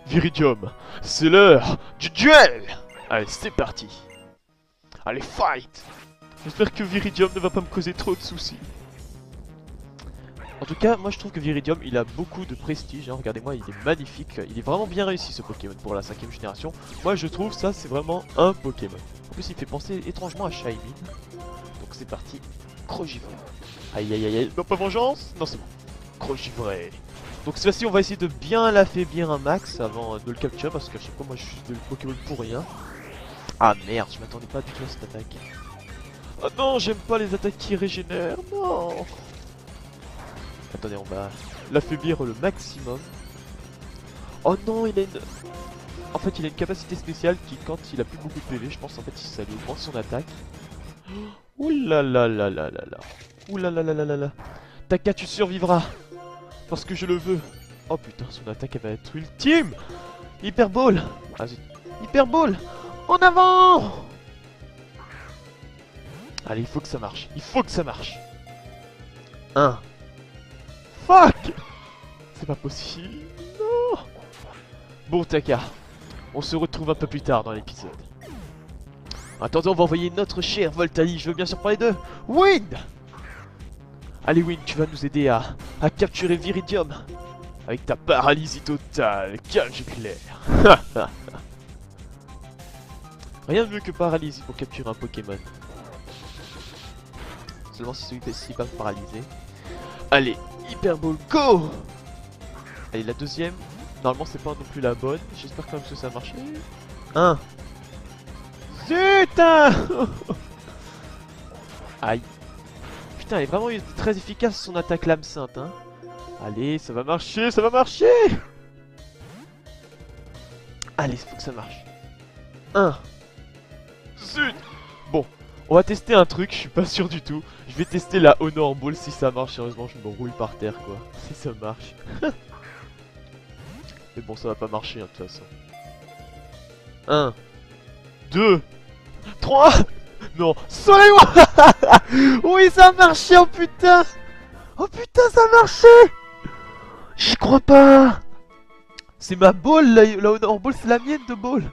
Viridium, c'est l'heure du duel. Allez, c'est parti. Allez, fight. J'espère que Viridium ne va pas me causer trop de soucis. En tout cas, moi je trouve que Viridium, il a beaucoup de prestige, hein. Regardez-moi, il est magnifique. Il est vraiment bien réussi ce Pokémon pour la 5ème génération. Moi je trouve ça, c'est vraiment un Pokémon. En plus, il fait penser étrangement à Shaymin. Donc c'est parti. Crogivré. Aïe aïe aïe aïe. Non, pas vengeance. Non, c'est bon. Crogivré. Donc cette fois-ci, on va essayer de bien l'affaiblir un max avant de le capturer parce qu'à chaque fois, moi je suis le Pokémon pour rien. Ah merde, je m'attendais pas du tout à cette attaque. Oh non, j'aime pas les attaques qui régénèrent. Non. Attendez, on va l'affaiblir le maximum. Oh non, il a une... En fait, il a une capacité spéciale qui, quand il a plus beaucoup de PV, je pense en fait ça lui augmente son attaque. Ouh là là là là là là. Ouh là là là là là là. Taka, tu survivras. Parce que je le veux. Oh putain, son attaque elle va être ultime. Hyper Ball. Ah zut. Hyper Ball. En avant. Allez, il faut que ça marche. Il faut que ça marche. 1. Fuck. C'est pas possible. Non. Bon Taka, on se retrouve un peu plus tard dans l'épisode. Attendez, on va envoyer notre cher Voltali. Je veux bien sûr parler de Wind. Allez Wind, tu vas nous aider à capturer Viridium. Avec ta paralysie totale, cage clair. Rien de mieux que paralysie pour capturer un Pokémon. Seulement si celui-ci pas paralysé. Allez, Hyper Ball, go. Allez, la deuxième. Normalement, c'est pas non plus la bonne. J'espère quand même que ça a marché. 1. Zut. Aïe. Putain, elle est vraiment très efficace son attaque lame sainte, hein. Allez, ça va marcher, ça va marcher. Allez, faut que ça marche. 1. Zut. Bon, on va tester un truc, je suis pas sûr du tout. Je vais tester la Honor Ball si ça marche. Sérieusement, je me roule par terre, quoi. Si ça marche. Mais bon, ça va pas marcher, hein, de toute façon. 1. 2. 3. Non, soleil-moi. Oui, ça a marché, oh putain. Oh putain, ça a marché. J'y crois pas. C'est ma ball, la Honor Ball, c'est la mienne de ball.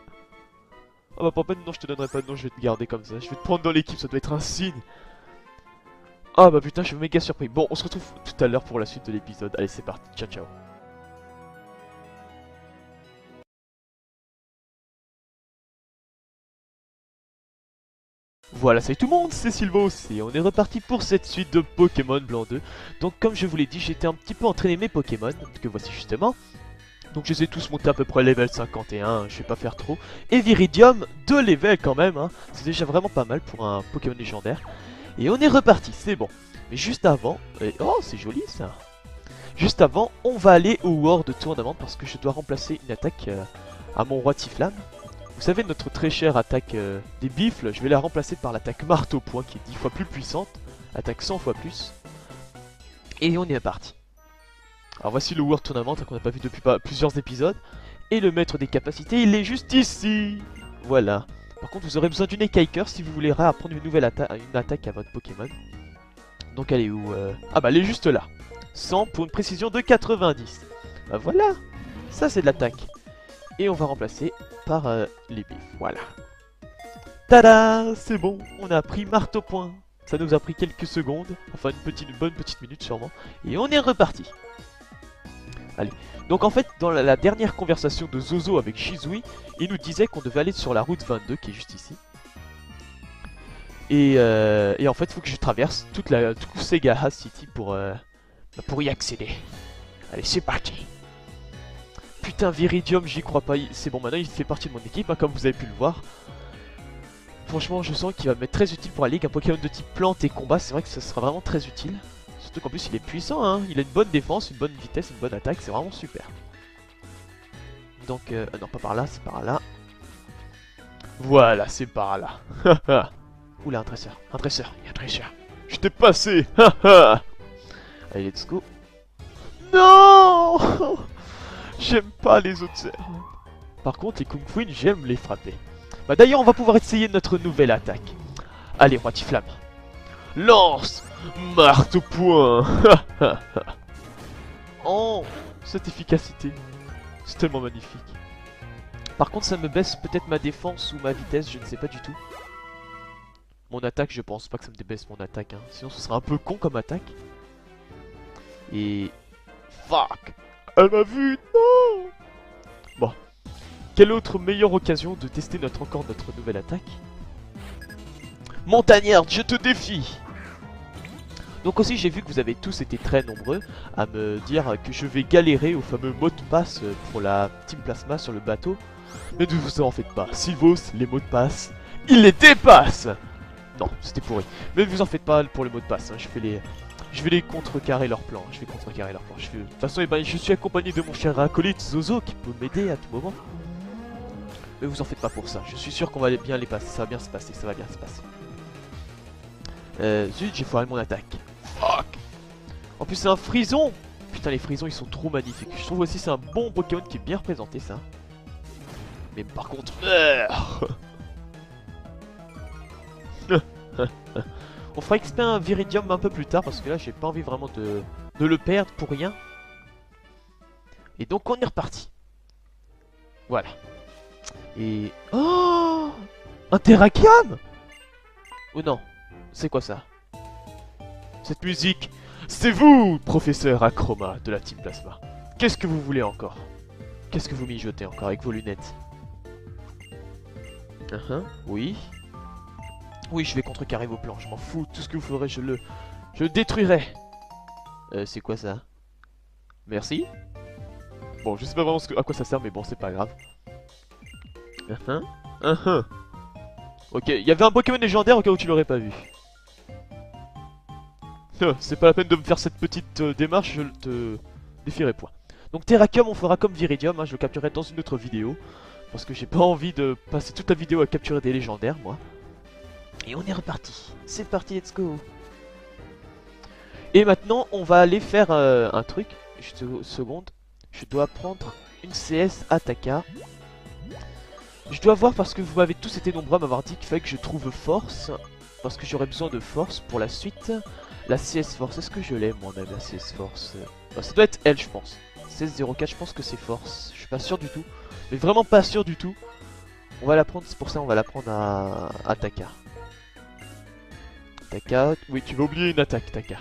Ah bah papa, non, je te donnerai pas de nom, je vais te garder comme ça. Je vais te prendre dans l'équipe, ça doit être un signe. Ah bah putain, je suis méga surpris. Bon, on se retrouve tout à l'heure pour la suite de l'épisode. Allez, c'est parti, ciao ciao. Voilà, salut tout le monde, c'est Sylvos et on est reparti pour cette suite de Pokémon Blanc 2. Donc comme je vous l'ai dit, j'étais un petit peu entraîné mes Pokémon, que voici justement. Donc je les ai tous montés à peu près level 51, je vais pas faire trop. Et Viridium, 2 levels quand même, hein. C'est déjà vraiment pas mal pour un Pokémon légendaire. Et on est reparti, c'est bon. Mais juste avant, oh c'est joli ça. Juste avant, on va aller au World Tournament parce que je dois remplacer une attaque à mon roi Tiflam. Vous savez, notre très chère attaque des bifles, je vais la remplacer par l'attaque marteau-poing qui est 10 fois plus puissante. Attaque 100 fois plus. Et on est parti. Alors voici le World Tournament qu'on n'a pas vu depuis plusieurs épisodes. Et le maître des capacités, il est juste ici. Voilà. Par contre, vous aurez besoin d'une Ekaiker si vous voulez réapprendre une nouvelle attaque à votre Pokémon. Donc elle est où Ah bah elle est juste là. 100 pour une précision de 90. Bah voilà. Ça c'est de l'attaque. Et on va remplacer par les bifs, voilà. Tada, c'est bon, on a appris marteau-point. Ça nous a pris quelques secondes, enfin une bonne petite minute sûrement. Et on est reparti. Allez, donc en fait, dans la dernière conversation de Zozo avec Shizui, il nous disait qu'on devait aller sur la route 22, qui est juste ici. Et en fait, il faut que je traverse tout Segaha City pour y accéder. Allez, c'est parti. Putain, Viridium, j'y crois pas. C'est bon, maintenant il fait partie de mon équipe, hein, comme vous avez pu le voir. Franchement, je sens qu'il va m'être très utile pour la ligue. Un Pokémon de type plante et combat, c'est vrai que ça sera vraiment très utile. Surtout qu'en plus, il est puissant, hein. Il a une bonne défense, une bonne vitesse, une bonne attaque. C'est vraiment super. Donc, non, pas par là, c'est par là. Voilà, c'est par là. Oula, un tresseur, il y a un tresseur. Je t'ai passé. Allez, let's go. Non. J'aime pas les autres herbes. Par contre, les Kung Fu, j'aime les frapper. Bah d'ailleurs, on va pouvoir essayer notre nouvelle attaque. Allez, roi Tiflam. Lance marteau-poing. Oh, cette efficacité. C'est tellement magnifique. Par contre ça me baisse peut-être ma défense ou ma vitesse, je ne sais pas du tout. Mon attaque, je pense pas que ça me débaisse mon attaque, hein. Sinon ce serait un peu con comme attaque. Et... Fuck! Elle m'a vu! Non! Bon. Quelle autre meilleure occasion de tester encore notre nouvelle attaque? Montagnarde, je te défie! Donc aussi j'ai vu que vous avez tous été très nombreux à me dire que je vais galérer au fameux mot de passe pour la Team Plasma sur le bateau. Mais ne vous en faites pas, Sylvos, les mots de passe, il les dépasse! Non, c'était pourri. Mais ne vous en faites pas pour le mot de passe, hein. Je vais les contrecarrer leur plan. De toute façon, eh ben, je suis accompagné de mon cher acolyte Zozo qui peut m'aider à tout moment. Mais vous en faites pas pour ça. Je suis sûr qu'on va bien les passer. Ça va bien se passer. Zut, j'ai foiré mon attaque. Fuck. En plus, c'est un frison. Putain, les frisons, ils sont trop magnifiques. Je trouve aussi c'est un bon Pokémon qui est bien représenté, ça. Mais par contre... On fera XP un Viridium un peu plus tard parce que là j'ai pas envie vraiment de le perdre pour rien. Et donc on est reparti. Voilà. Et... Oh, un Terrakiam. Oh non, c'est quoi ça? Cette musique, c'est vous, professeur Acroma de la Team Plasma. Qu'est-ce que vous voulez encore? Qu'est-ce que vous mijotez encore avec vos lunettes? Oui. Oui, je vais contrecarrer vos plans, je m'en fous. Tout ce que vous ferez, je le détruirai. C'est quoi ça? Merci. Bon, je sais pas vraiment à quoi ça sert, mais bon, c'est pas grave. Ok, il y avait un Pokémon légendaire au cas où tu l'aurais pas vu. C'est pas la peine de me faire cette petite démarche, je te défierai point. Donc Terrakiam, on fera comme Viridium, hein, je le capturerai dans une autre vidéo. Parce que j'ai pas envie de passer toute la vidéo à capturer des légendaires, moi. Et on est reparti. C'est parti, let's go. Et maintenant, on va aller faire un truc. Juste une seconde. Je dois prendre une CS Ataka. Je dois voir parce que vous m'avez tous été nombreux à m'avoir dit qu'il fallait que je trouve force. Parce que j'aurais besoin de force pour la suite. La CS Force, est-ce que je l'ai moi-même, la CS Force? Ça doit être elle, je pense. 1604, je pense que c'est force. Je suis pas sûr du tout. Mais vraiment pas sûr du tout. On va la prendre, c'est pour ça on va la prendre à Taka. Taka, oui, tu vas oublier une attaque, Taka.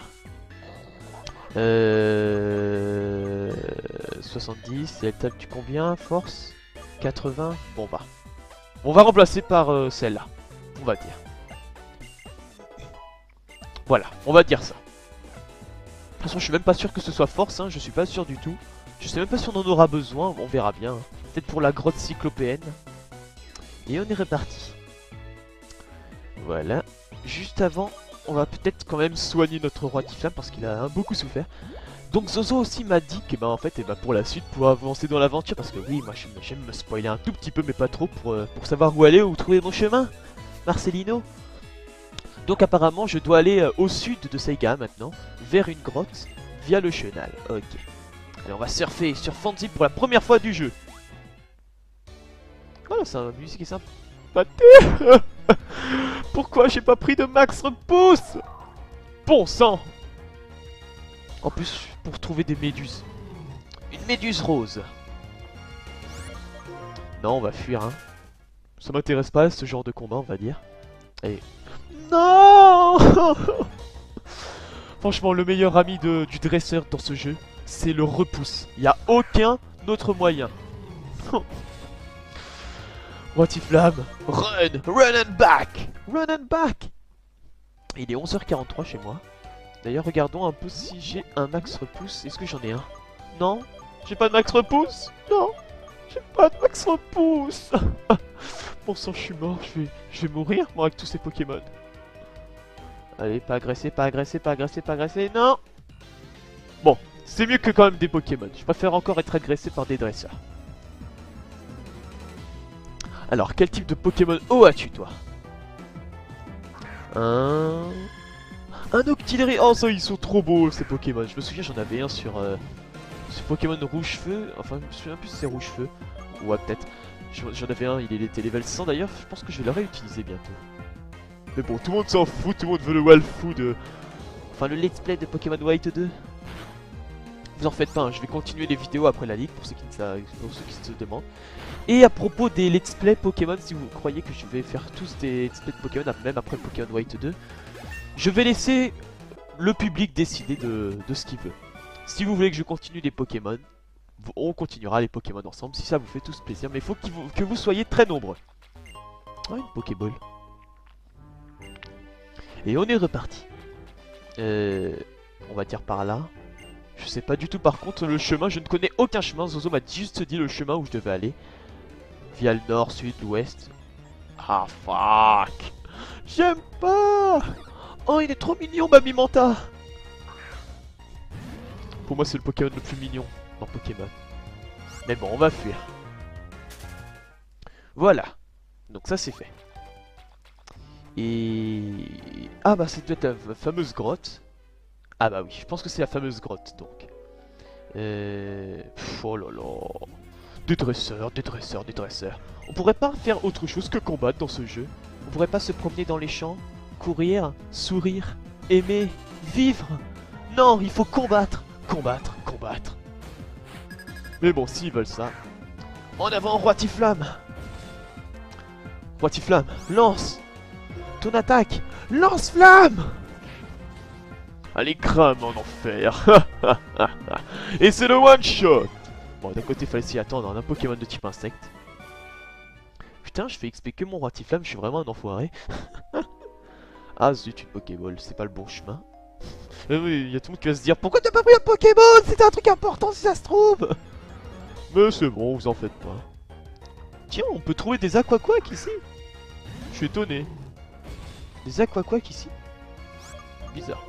70, elle tape du combien? Force 80. Bon bah. On va remplacer par celle-là, on va dire. Voilà, on va dire ça. De toute façon, je suis même pas sûr que ce soit force, hein, je suis pas sûr du tout. Je sais même pas si on en aura besoin, on verra bien. Peut-être pour la grotte cyclopéenne. Et on est reparti. Voilà. Juste avant, on va peut-être quand même soigner notre roi Tiflam parce qu'il a beaucoup souffert. Donc Zozo aussi m'a dit que en fait, pour la suite, pour avancer dans l'aventure, parce que oui, moi j'aime me spoiler un tout petit peu, mais pas trop, pour savoir où aller, où trouver mon chemin, Marcelino. Donc apparemment, je dois aller au sud de Saiga maintenant, vers une grotte, via le chenal. Ok. Allez, on va surfer sur Fanzip pour la première fois du jeu. Oh là, c'est une musique qui est sympa. Pourquoi j'ai pas pris de max repousse? Bon sang. En plus, pour trouver des méduses. Une méduse rose. Non, on va fuir, hein. Ça m'intéresse pas, ce genre de combat, on va dire. Allez. Non. Franchement, le meilleur ami du dresseur dans ce jeu, c'est le repousse. Il n'y a aucun autre moyen. Roi Tiflam, run! Run and back! Run and back! Il est 11h43 chez moi. D'ailleurs, regardons un peu si j'ai un max repousse. Est-ce que j'en ai un? Non? J'ai pas de max repousse? Non! J'ai pas de max repousse! Bon sang, je suis mort. Je vais mourir, moi, avec tous ces Pokémon. Allez, pas agresser, pas agresser, pas agresser, pas agresser. Non! Bon, c'est mieux que quand même des Pokémon. Je préfère encore être agressé par des dresseurs. Alors, quel type de Pokémon as-tu, toi? Un Octillery. Oh, ça, ils sont trop beaux, ces Pokémon. Je me souviens, j'en avais un sur ce Pokémon Rouge-Feu. Enfin, je me souviens plus si c'est Rouge-Feu. Ouais, peut-être. J'en avais un, il était level 100 d'ailleurs. Je pense que je vais le réutiliser bientôt. Mais bon, tout le monde s'en fout. Tout le monde veut le Walfood. Enfin, le let's play de Pokémon White 2. Vous en faites pas, hein, je vais continuer les vidéos après la ligue pour ceux qui se demandent. Et à propos des let's play Pokémon, si vous croyez que je vais faire tous des let's play de Pokémon, même après Pokémon White 2, je vais laisser le public décider de ce qu'il veut. Si vous voulez que je continue les Pokémon, on continuera les Pokémon ensemble, si ça vous fait tous plaisir, mais il faut que vous soyez très nombreux. Oh, une Pokéball. Et on est reparti. On va dire par là. Je sais pas du tout par contre le chemin, je ne connais aucun chemin. Zozo m'a juste dit le chemin où je devais aller. Via le nord, sud, l'ouest. Ah fuck. J'aime pas. Oh il est trop mignon Babimanta. Pour moi c'est le Pokémon le plus mignon dans Pokémon. Mais bon on va fuir. Voilà. Donc ça c'est fait. Et... Ah bah c'est peut-être la fameuse grotte. Ah bah oui, je pense que c'est la fameuse grotte donc. Oh là là. Des dresseurs, des dresseurs, des dresseurs. On pourrait pas faire autre chose que combattre dans ce jeu. On pourrait pas se promener dans les champs, courir, sourire, aimer, vivre. Non, il faut combattre, combattre, combattre. Mais bon, s'ils veulent ça. En avant, Roi Tiflamme. Roi Tiflamme, lance ton attaque, lance-flamme. Allez, crame en enfer. Et c'est le one shot. Bon, d'un côté, il fallait s'y attendre, un Pokémon de type insecte. Putain, je fais XP que mon Ratiflamme, je suis vraiment un enfoiré. Ah zut, une Pokéball, c'est pas le bon chemin. Mais oui, il y a tout le monde qui va se dire pourquoi t'as pas pris un Pokéball? C'était un truc important si ça se trouve. Mais c'est bon, vous en faites pas. Tiens, on peut trouver des Aquaquack ici. Je suis étonné. Des Aquaquack ici. Bizarre.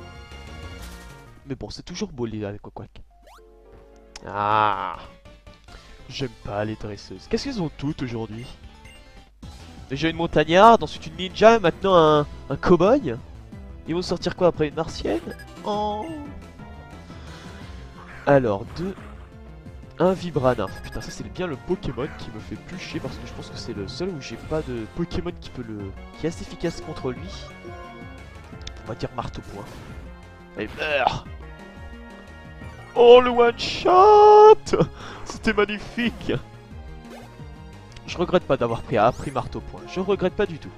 Mais bon, c'est toujours beau les Aquaquack. Ah, j'aime pas les dresseuses. Qu'est-ce qu'elles ont toutes aujourd'hui? Déjà une montagnarde, ensuite une ninja, maintenant un cow-boy. Ils vont sortir quoi après, une martienne? Oh. Alors, un Vibrana. Putain, ça c'est bien le Pokémon qui me fait plus chier parce que je pense que c'est le seul où j'ai pas de Pokémon qui est assez efficace contre lui. On va dire marteau-point. Et meurt. Oh le one shot. C'était magnifique. Je regrette pas d'avoir appris marteau-point. Je regrette pas du tout.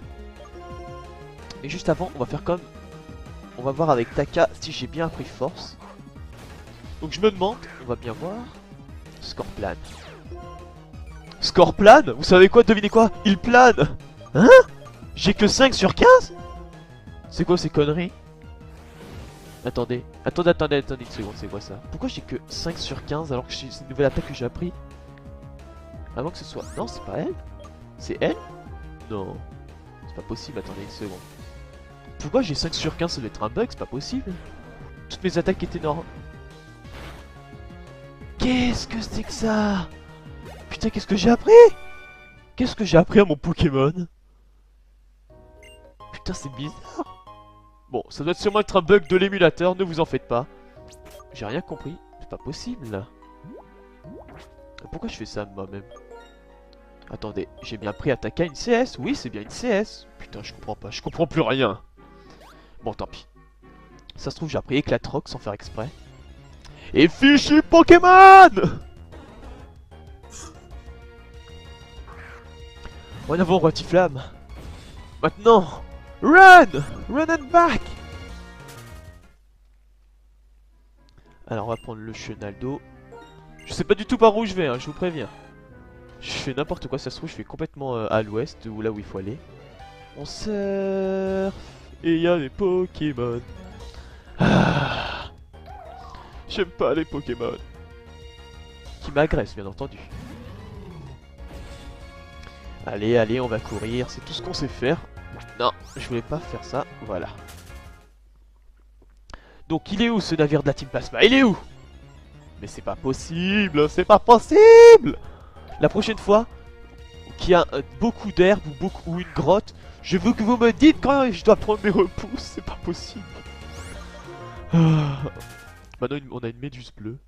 Et juste avant, on va faire comme... On va voir avec Taka si j'ai bien appris force. Donc je me demande, on va bien voir... Scorplane. Scorplane? Vous savez quoi? Devinez quoi? Il plane. Hein? J'ai que 5 sur 15? C'est quoi ces conneries? Attendez une seconde, c'est quoi ça? Pourquoi j'ai que 5 sur 15 alors que c'est une nouvelle attaque que j'ai appris? Avant que ce soit... Non, c'est pas elle? C'est elle? Non. C'est pas possible, attendez une seconde. Pourquoi j'ai 5 sur 15? Ça doit être un bug, c'est pas possible. Toutes mes attaques étaient normales. Qu'est-ce que c'est que ça? Putain, qu'est-ce que j'ai appris? Qu'est-ce que j'ai appris à mon Pokémon? Putain, c'est bizarre. Bon, ça doit sûrement être un bug de l'émulateur, ne vous en faites pas. J'ai rien compris, c'est pas possible là. Pourquoi je fais ça moi-même? Attendez, j'ai bien pris attaquer à une CS? Oui, c'est bien une CS. Putain, je comprends pas, je comprends plus rien. Bon, tant pis. Ça se trouve, j'ai appris Éclatroc sans faire exprès. Et fichu Pokémon! En avant, Roi Tiflamme. Maintenant, run! Run and back! Alors, on va prendre le Chenaldo. Je sais pas du tout par où je vais, hein, je vous préviens. Je fais n'importe quoi, ça se trouve, je vais complètement à l'ouest, ou là où il faut aller. On surfe, et il y a les Pokémon. Ah. J'aime pas les Pokémon. Qui m'agressent, bien entendu. Allez, allez, on va courir, c'est tout ce qu'on sait faire. Non, je voulais pas faire ça, voilà. Donc, il est où ce navire de la Team Plasma? Il est où? Mais c'est pas possible, c'est pas possible! La prochaine fois qu'il y a beaucoup d'herbe ou une grotte, je veux que vous me dites quand je dois prendre mes repousses, c'est pas possible. Maintenant on a une méduse bleue.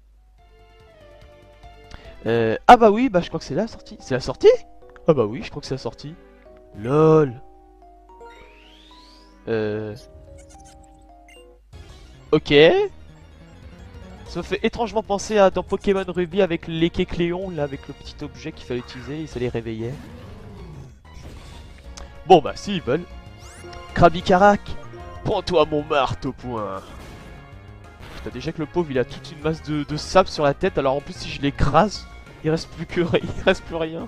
Ah bah oui, bah je crois que c'est la sortie. C'est la sortie? Ah bah oui, je crois que c'est la sortie. LOL. Ok. Ça me fait étrangement penser à dans Pokémon Ruby avec l'Ekekléon, là, avec le petit objet qu'il fallait utiliser, et ça les réveillait. Bon bah, s'ils veulent. Krabi-Karak, prends-toi mon marteau point. Putain, déjà que le pauvre, il a toute une masse de sable sur la tête, alors en plus, si je l'écrase, il reste plus que il reste plus rien.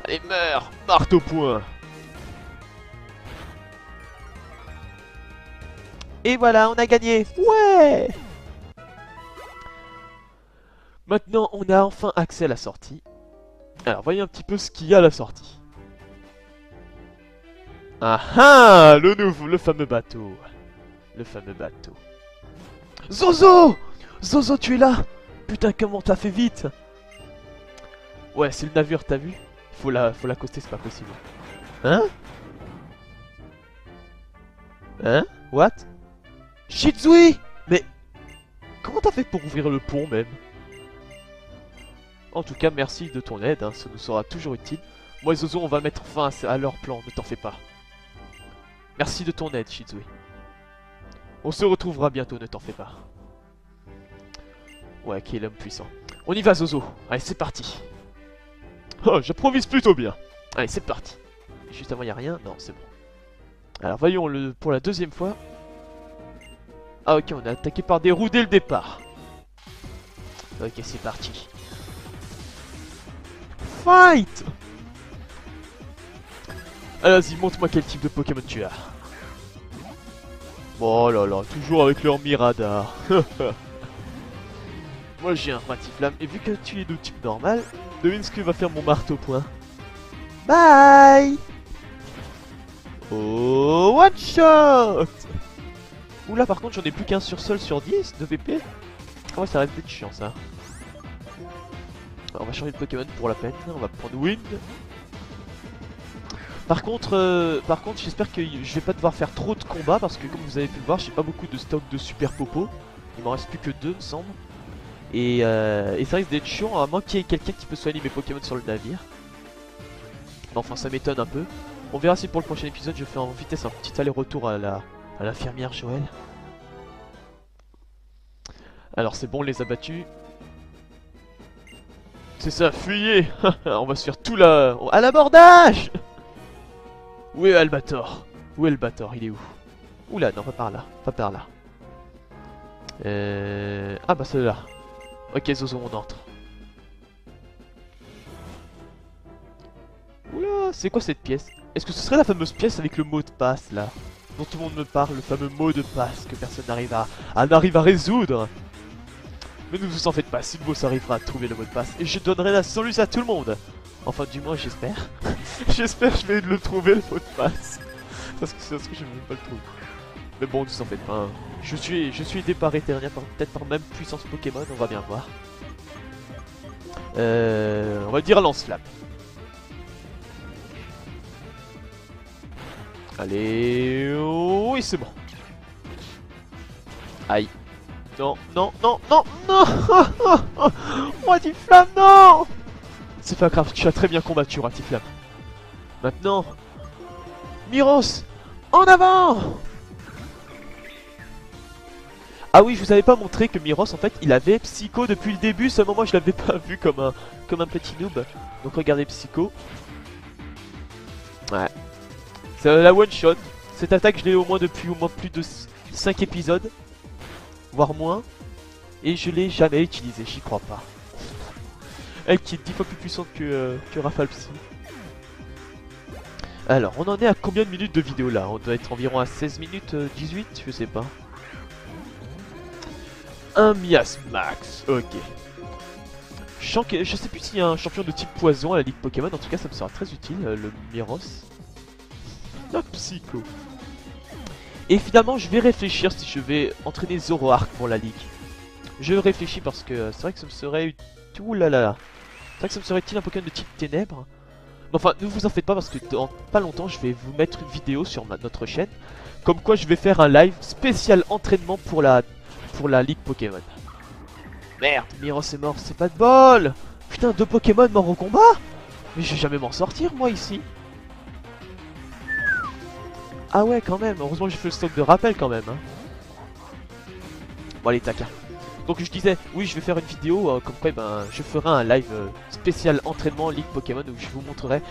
Allez, meurs, marteau point. Et voilà, on a gagné. Ouais. Maintenant, on a enfin accès à la sortie. Alors, voyons un petit peu ce qu'il y a à la sortie. Ah ah, le fameux bateau. Le fameux bateau. Zozo! Zozo, tu es là? Putain, comment t'as fait vite? Ouais, c'est le navire, t'as vu? Faut l'accoster, c'est pas possible. Hein? Hein? What? Shizui! Mais comment t'as fait pour ouvrir le pont même? En tout cas, merci de ton aide, hein, ça nous sera toujours utile. Moi et Zozo, on va mettre fin à leur plan, ne t'en fais pas. Merci de ton aide, Shizui. On se retrouvera bientôt, ne t'en fais pas. Ouais, qui est l'homme puissant. On y va, Zozo. Allez, c'est parti. Oh, j'improvise plutôt bien. Allez, c'est parti. Juste avant, il n'y a rien? Non, c'est bon. Alors, voyons le pour la deuxième fois. Ah, ok, on est attaqué par des roues dès le départ. Ok, c'est parti. Fight! Allez, vas-y, montre-moi quel type de Pokémon tu as. Oh là là, toujours avec leur Miradar. Moi j'ai un Ratiflamme, et vu que tu es de type normal, devine ce que va faire mon marteau point. Bye! Oh, one shot! Oula, par contre, j'en ai plus qu'un sur sol sur 10 de VP. Ah ouais, ça reste d'être chiant ça. Alors, on va changer de Pokémon pour la peine, on va prendre Wind. Par contre, j'espère que je vais pas devoir faire trop de combats parce que comme vous avez pu le voir, j'ai pas beaucoup de stock de super popo. Il m'en reste plus que 2, me semble. Et ça risque d'être chiant, à moins qu'il y ait quelqu'un qui peut soigner mes Pokémon sur le navire. Enfin, ça m'étonne un peu. On verra si pour le prochain épisode, je fais en vitesse un petit aller-retour à l'infirmière Joël. Alors, c'est bon, on les a battus. C'est ça, fuyez. On va se faire tout là. À l'abordage. Où est Albator? Où est Albator? Il est où? Oula, non, pas par là. Pas par là. Ah bah c'est là. Ok, Zozo, on entre. Oula, c'est quoi cette pièce? Est-ce que ce serait la fameuse pièce avec le mot de passe là? Dont tout le monde me parle, le fameux mot de passe que personne n'arrive à résoudre. Mais ne vous en faites pas, si le boss arrivera à trouver le mot de passe, et je donnerai la solution à tout le monde. Enfin, du moins, j'espère. J'espère que je vais le trouver, le mot de passe. Parce que c'est ce que je ne vais pas le trouver. Mais bon, ne vous en faites pas. Hein. Je suis aidé par Eternia, peut-être par même puissance Pokémon, on va bien voir. On va dire lance-flamme. Allez, oh, oui, c'est bon. Aïe. Non, non, non, non, non. Ratiflamme, non. C'est pas grave, tu as très bien combattu, Ratiflamme. Maintenant, Miros, en avant. Ah oui, je vous avais pas montré que Miros, en fait, il avait Psycho depuis le début, seulement moi je l'avais pas vu comme un petit noob. Donc regardez Psycho. Ouais. C'est la one shot. Cette attaque, je l'ai au moins depuis plus de 5 épisodes. Voire moins. Et je l'ai jamais utilisée, j'y crois pas. Elle qui est 10 fois plus puissante que Rafale Psy. Alors, on en est à combien de minutes de vidéo là? On doit être environ à 16 minutes, 18, je sais pas. Un Miasmax, ok. Je sais plus s'il y a un champion de type poison à la Ligue Pokémon, en tout cas ça me sera très utile, le Miros. Un Psycho. Et finalement je vais réfléchir si je vais entraîner Zoroark pour la Ligue. Je réfléchis parce que c'est vrai que ça me serait utile. Ouh là là. C'est vrai que ça me serait utile un Pokémon de type ténèbres. Mais enfin, ne vous en faites pas parce que dans pas longtemps je vais vous mettre une vidéo sur notre chaîne. Comme quoi je vais faire un live spécial entraînement pour la Ligue Pokémon. Merde, Miros est mort, c'est pas de bol. Putain, 2 Pokémon morts au combat. Mais je vais jamais m'en sortir moi ici. Ah ouais, quand même, heureusement que j'ai fait le stock de rappel quand même. Hein. Bon allez, tac. Donc je disais, oui je vais faire une vidéo, comme quoi ben, je ferai un live spécial entraînement Ligue Pokémon où je vous montrerai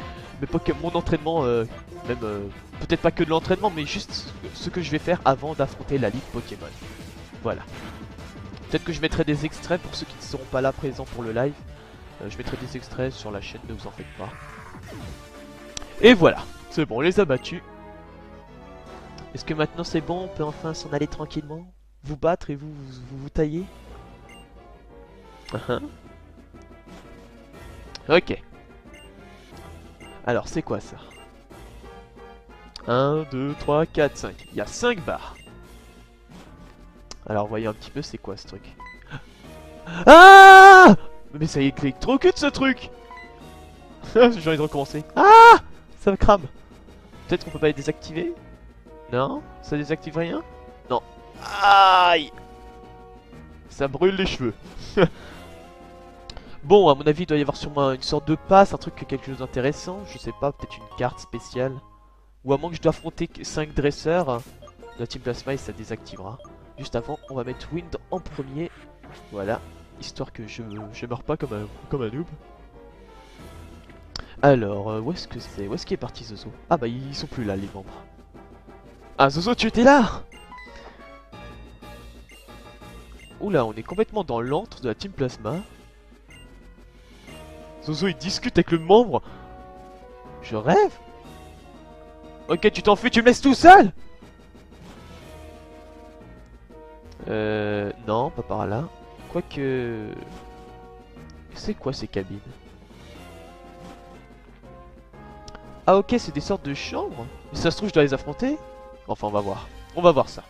mon entraînement, même peut-être pas que de l'entraînement, mais juste ce que je vais faire avant d'affronter la Ligue Pokémon. Voilà. Peut-être que je mettrai des extraits pour ceux qui ne seront pas là présents pour le live. Je mettrai des extraits sur la chaîne, ne vous en faites pas. Et voilà, c'est bon, on les a battus. Est-ce que maintenant c'est bon, on peut enfin s'en aller tranquillement? Vous battre et vous tailler? Ok. Alors, c'est quoi ça? 1, 2, 3, 4, 5. Il y a 5 barres. Alors, voyez un petit peu, c'est quoi ce truc? Ah! Mais ça électrocute ce truc! J'ai envie de recommencer. Ah! Ça me crame. Peut-être qu'on peut pas les désactiver? Non? Ça désactive rien? Non. Aïe! Ça brûle les cheveux. Bon, à mon avis, il doit y avoir sûrement une sorte de passe, un truc, quelque chose d'intéressant. Je sais pas, peut-être une carte spéciale. Ou à moins que je dois affronter 5 dresseurs de la Team Plasma et ça désactivera. Juste avant, on va mettre Wind en premier. Voilà, histoire que je meurs pas comme un noob. Alors, où est-ce que c'est? Où est-ce qu'il est parti Zozo? Ah bah ils sont plus là les membres. Ah Zozo, tu étais là! Oula, on est complètement dans l'antre de la Team Plasma. Zozo il discute avec le membre. Je rêve. Ok, tu t'enfuis, tu me laisses tout seul. Non, pas par là. Quoique... C'est quoi ces cabines? Ah ok, c'est des sortes de chambres. Mais ça se trouve, je dois les affronter. Enfin, on va voir. On va voir ça.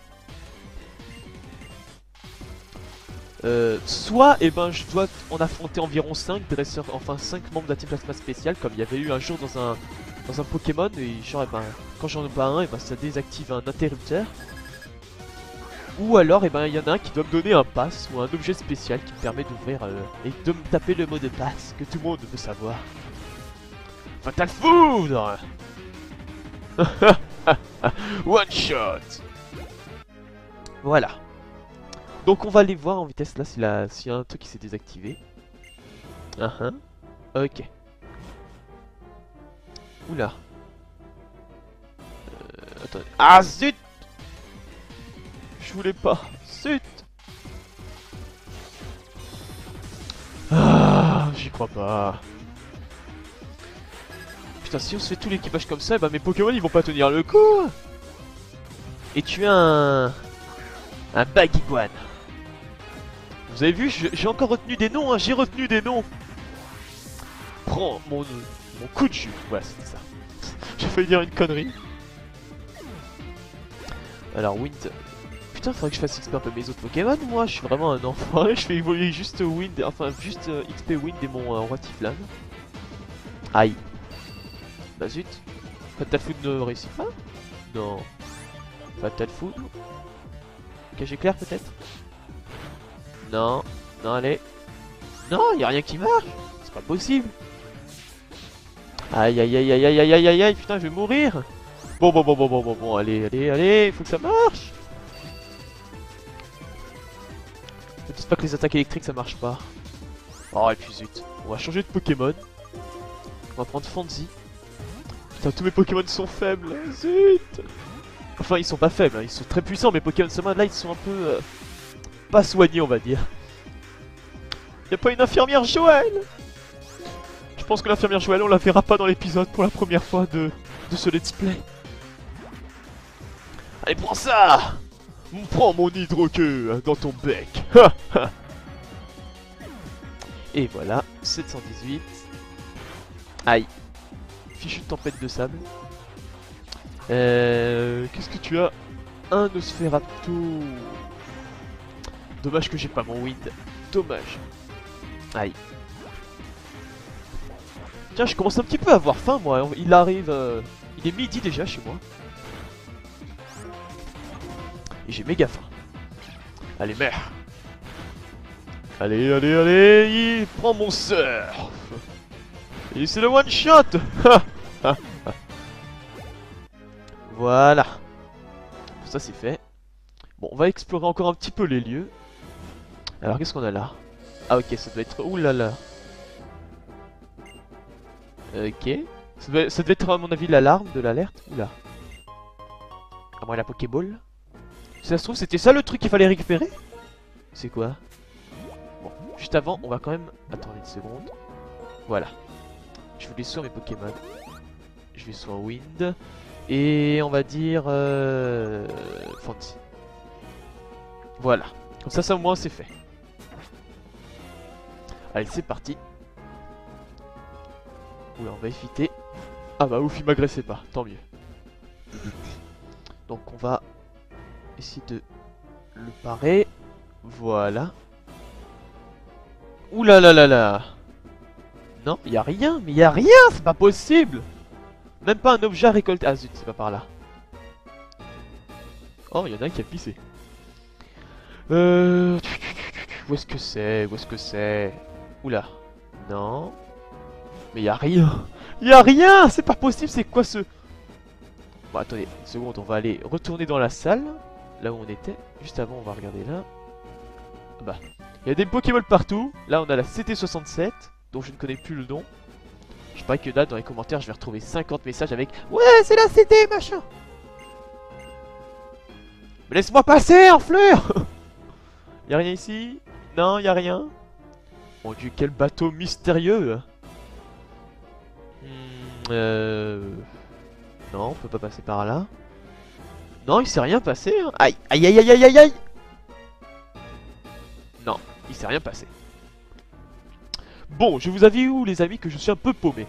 Soit, eh ben, je dois en affronter environ 5 dresseurs, enfin 5 membres de la Team Plasma spéciale, comme il y avait eu un jour dans un Pokémon, et genre, eh ben, quand j'en ai pas un, eh ben, ça désactive un interrupteur. Ou alors, eh ben, il y en a un qui doit me donner un pass ou un objet spécial qui me permet d'ouvrir et de me taper le mot de passe que tout le monde veut savoir. Fatal Foudre. One shot. Voilà. Donc on va aller voir en vitesse là s'il y a un truc qui s'est désactivé. Ok. Oula. Attendez. Ah zut! Je voulais pas. Zut! Ah, j'y crois pas. Putain, si on se fait tout l'équipage comme ça, bah mes Pokémon ils vont pas tenir le coup. Et tu as un Baguiguane. Vous avez vu, j'ai encore retenu des noms, hein, j'ai retenu des noms. Prends mon coup de jus. Voilà, c'était ça. J'ai failli dire une connerie. Alors, Wind. Putain, faudrait que je fasse XP un peu mes autres Pokémon, moi. Je suis vraiment un enfoiré. Je fais évoluer juste Wind, enfin, juste XP Wind et mon roi Tiflane. Aïe. Bah zut. Fatal Food ne réussit pas? Non. Fatal Food. Cage éclair peut-être? Non. Non, allez. Non, y a rien qui marche. C'est pas possible. Aïe aïe aïe aïe aïe aïe aïe aïe aïe, putain, je vais mourir. Bon, allez, allez, allez, faut que ça marche. Ne dis pas que les attaques électriques ça marche pas. Oh, et puis zut. On va changer de Pokémon. On va prendre Fonzie. Putain, tous mes Pokémon sont faibles. Zut. Enfin, ils sont pas faibles, hein. Ils sont très puissants. Mes Pokémon Summon là, ils sont un peu pas soignés, on va dire. Y'a pas une infirmière Joël? Je pense que l'infirmière Joël, on la verra pas dans l'épisode pour la première fois de ce let's play. Allez, prends ça! Prends mon hydroqueue dans ton bec. Et voilà, 718. Aïe. Fichu de tempête de sable. Qu'est-ce que tu as? Un Nosferatu. Dommage que j'ai pas mon Wind. Dommage. Aïe. Tiens, je commence un petit peu à avoir faim, moi. Il arrive... Il est midi déjà chez moi. Et j'ai méga faim. Allez, merde. Allez, allez, allez. Prends mon surf. Et c'est le one shot. Voilà. Ça, c'est fait. Bon, on va explorer encore un petit peu les lieux. Alors qu'est-ce qu'on a là? Ah ok, ça doit être... Ouh là là. Ok. Ça doit être à mon avis l'alarme de l'alerte. Oula. Ah moi la Pokéball. Si ça se trouve c'était ça le truc qu'il fallait récupérer? C'est quoi? Bon, juste avant on va quand même... Attendez une seconde. Voilà. Je voulais sur mes Pokémon. Je vais sur Wind. Et on va dire... Fancy. Voilà. Comme ça au moins c'est fait. Allez c'est parti. Oula on va éviter. Ah bah ouf il m'agressait pas, tant mieux. Donc on va essayer de le parer. Voilà. Ouh là là là là. Non, y a rien, mais y a rien, c'est pas possible. Même pas un objet à récolter. Ah zut, c'est pas par là. Oh, y en a un qui a pissé. Où est-ce que c'est? Où est-ce que c'est? Oula. Non. Mais y a rien. Y a rien, c'est pas possible, c'est quoi ce... Bon, attendez, une seconde, on va aller retourner dans la salle. Là où on était. Juste avant, on va regarder là. Bah, il y a des Pokémon partout. Là, on a la CT67, dont je ne connais plus le nom. Je parie que là, dans les commentaires, je vais retrouver 50 messages avec ouais, c'est la CT, machin. Mais laisse-moi passer, enflure. Y'a rien ici? Non, y a rien. Mon dieu, quel bateau mystérieux. Non, on peut pas passer par là. Non, il s'est rien passé. Hein. Aïe, aïe, aïe, aïe, aïe, aïe, aïe. Non, il s'est rien passé. Bon, je vous avoue, les amis, que je suis un peu paumé.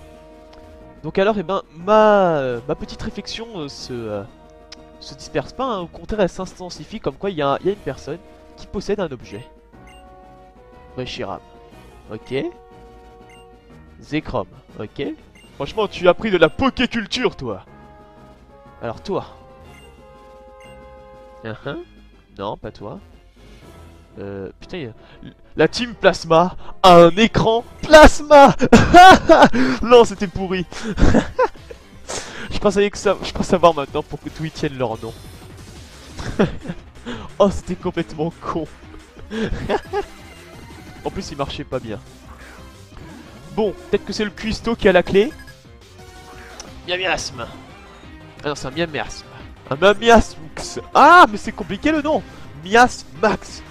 Donc alors, eh ben, ma petite réflexion se disperse pas. Hein. Au contraire, elle s'intensifie comme quoi il y a une personne qui possède un objet. Reshiram. Ok. Zekrom. Ok. Franchement, tu as pris de la pokéculture, toi. Alors, toi. Non, pas toi. Putain, la team Plasma a un écran Plasma. Non, c'était pourri. Je pense savoir maintenant pourquoi tous ils tiennent leur nom. Oh, c'était complètement con. En plus, il marchait pas bien. Bon, peut-être que c'est le cuistot qui a la clé. Miamiasme. Ah non, c'est un miamiasme. Un miamiasme. Ah, mais c'est compliqué le nom. Miasmax.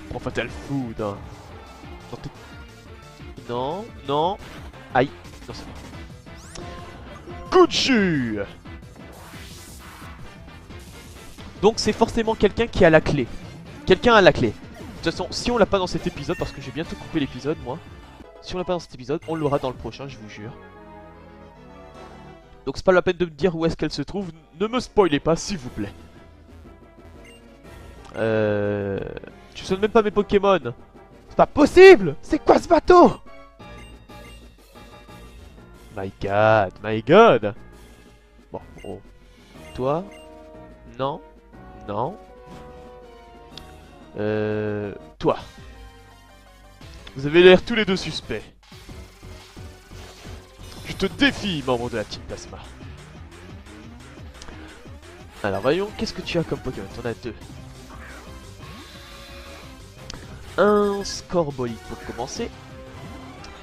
Prends Fatal Food. Hein. Non, non. Aïe. Non, c'est bon. Coup de jus. Donc c'est forcément quelqu'un qui a la clé. Quelqu'un a la clé. De toute façon, si on l'a pas dans cet épisode, parce que j'ai bientôt coupé l'épisode, moi. Si on l'a pas dans cet épisode, on l'aura dans le prochain, je vous jure. Donc c'est pas la peine de me dire où est-ce qu'elle se trouve. Ne me spoilez pas, s'il vous plaît. Tu sonnes même pas mes Pokémon. C'est pas possible. C'est quoi ce bateau? My god, my god. Bon, oh. Toi? Non. Non. Toi. Vous avez l'air tous les deux suspects. Je te défie, membre de la Team Plasma. Alors voyons, qu'est-ce que tu as comme Pokémon? T'en as deux. Un Scorbolic pour commencer.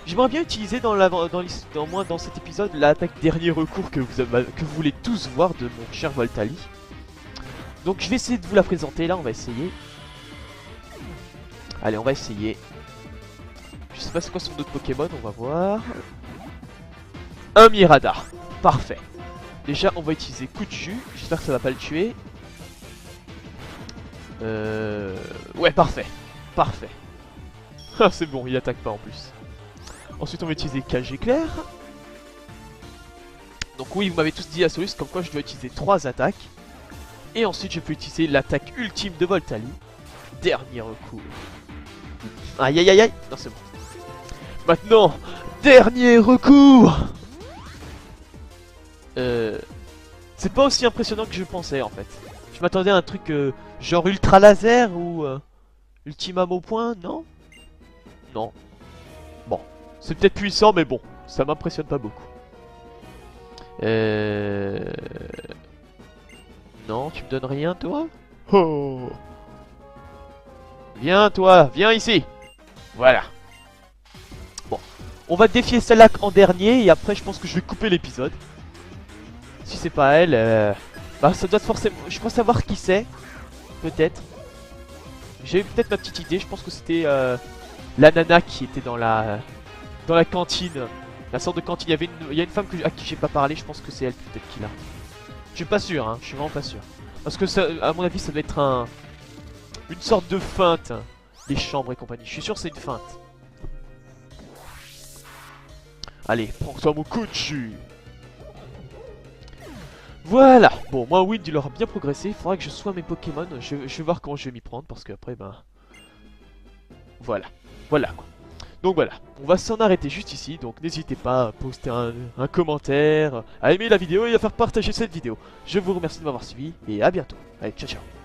J'aimerais bien utiliser dans cet épisode l'attaque dernier recours que vous voulez tous voir de mon cher Voltali. Donc je vais essayer de vous la présenter là, on va essayer. Allez, on va essayer. Je sais pas c'est quoi son autre Pokémon, on va voir. Un Miradar, parfait. Déjà on va utiliser coup de jus, j'espère que ça va pas le tuer. Ouais, parfait. Parfait. Ah, c'est bon, il attaque pas en plus. Ensuite on va utiliser cage éclair. Donc oui, vous m'avez tous dit à Solus comme quoi je dois utiliser 3 attaques. Et ensuite je peux utiliser l'attaque ultime de Voltali. Dernier recours. Aïe aïe aïe aïe. Non, c'est bon. Maintenant, dernier recours. C'est pas aussi impressionnant que je pensais en fait. Je m'attendais à un truc genre ultra laser ou ultimum au point, non? Non. Bon, c'est peut-être puissant mais bon, ça m'impressionne pas beaucoup. Non, tu me donnes rien toi? Oh. Viens toi, viens ici. Voilà. Bon, on va défier celle-là en dernier et après je pense que je vais couper l'épisode. Si c'est pas elle, bah ça doit être forcément... Je crois savoir qui c'est, peut-être. J'ai peut-être ma petite idée, je pense que c'était la nana qui était dans la cantine. La sorte de cantine, il y a une femme à qui j'ai pas parlé, je pense que c'est elle peut-être qui l'a. Je suis pas sûr, hein, je suis vraiment pas sûr. Parce que ça, à mon avis ça doit être une sorte de feinte, hein, les chambres et compagnie. Je suis sûr que c'est une feinte. Allez, prends-toi mon coup de jus. Voilà. Bon, moi Wind il aura bien progressé. Il faudra que je soigne mes Pokémon. Je vais voir comment je vais m'y prendre parce qu'après, ben... Voilà. Voilà quoi. Donc voilà, on va s'en arrêter juste ici, donc n'hésitez pas à poster un commentaire, à aimer la vidéo et à faire partager cette vidéo. Je vous remercie de m'avoir suivi et à bientôt. Allez, ciao ciao.